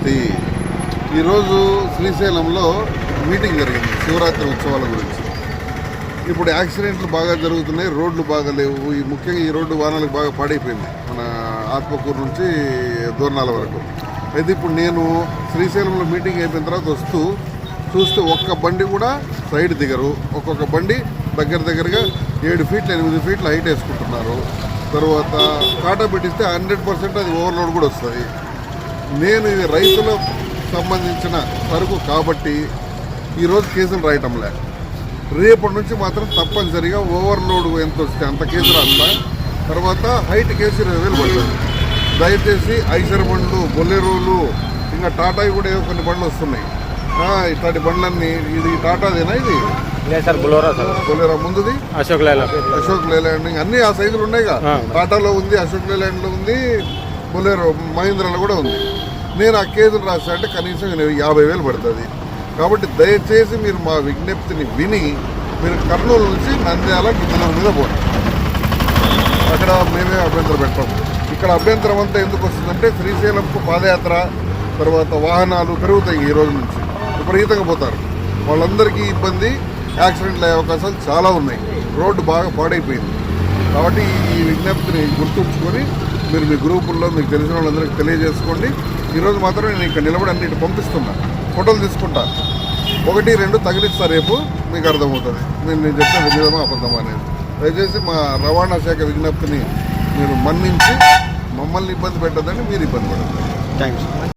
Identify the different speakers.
Speaker 1: విజ్ఞప్తి. ఈరోజు శ్రీశైలంలో మీటింగ్ జరిగింది శివరాత్రి ఉత్సవాల గురించి. ఇప్పుడు యాక్సిడెంట్లు బాగా జరుగుతున్నాయి, రోడ్లు బాగా లేవు. ముఖ్యంగా ఈ రోడ్డు వాహనాలకు బాగా పాడైపోయింది, మన ఆత్మకూరు నుంచి దూరణాల వరకు. అయితే ఇప్పుడు నేను శ్రీశైలంలో మీటింగ్ అయిపోయిన తర్వాత వస్తూ చూస్తే ఒక్క బండి కూడా సైడ్ దిగరు. ఒక్కొక్క బండి దగ్గరగా 7 ఫీట్లు 8 ఫీట్లు హైట్ వేసుకుంటున్నారు. తర్వాత కాటా పెట్టిస్తే 100% అది ఓవర్లోడ్ కూడా వస్తుంది. నేను ఇది రైతులకు సంబంధించిన సరుకు కాబట్టి ఈరోజు కేసులు రాయటంలే. రేపటి నుంచి మాత్రం తప్పనిసరిగా ఓవర్లోడ్ ఎంత వస్తే అంత కేసు రాస్తా. తర్వాత హైట్ కేసు 20,000 పడుతుంది. దయచేసి ఐసర్ బండ్లు, బొలెరోలు, ఇంకా టాటాయి కూడా ఏవో కొన్ని బండ్లు వస్తున్నాయి. ఇట్లాంటి బండ్లన్నీ, ఇది టాటాదేనా? ఇది బొలెరో ముందుది అశోక్ లేలాండ్, అన్ని ఆ సైజులు ఉన్నాయిగా. టాటాలో ఉంది, అశోక్ లేలాండ్లో ఉంది, బొలెరో మహీంద్రాలో కూడా ఉంది. నేను ఆ కేసులు రాస్తా అంటే కనీసం 50,000 పడుతుంది. కాబట్టి దయచేసి మీరు మా విజ్ఞప్తిని విని మీరు కర్నూలు నుంచి నంద్యాల గిద్దల మీద పోండి. అక్కడ మేమే అభ్యంతరం పెట్టాము. ఇక్కడ అభ్యంతరం అంతా ఎందుకు వస్తుందంటే శ్రీశైలంకు పాదయాత్ర తర్వాత వాహనాలు పెరుగుతాయి. ఈ రోజు నుంచి విపరీతంగా పోతారు. వాళ్ళందరికీ ఇబ్బంది, యాక్సిడెంట్లు అయ్యే అవకాశాలు చాలా ఉన్నాయి. రోడ్డు బాగా పాడైపోయింది. కాబట్టి ఈ విజ్ఞప్తిని గుర్తుంచుకొని మీరు మీ గ్రూపుల్లో మీకు తెలిసిన వాళ్ళందరికీ తెలియజేసుకోండి. ఈరోజు మాత్రం నేను ఇక్కడ నిలబడి అన్నిటి పంపిస్తున్నా, ఫోటోలు తీసుకుంటా. 1, 2 తగిలిస్తా, రేపు మీకు అర్థమవుతుంది నేను చెప్పిన నిజమా అబద్ధమా అనేది. దయచేసి మా రవాణా శాఖ విజ్ఞప్తిని మీరు మన్నించి మమ్మల్ని ఇబ్బంది పెట్టద్దని మీరు ఇబ్బంది పడతారు.
Speaker 2: థ్యాంక్స్.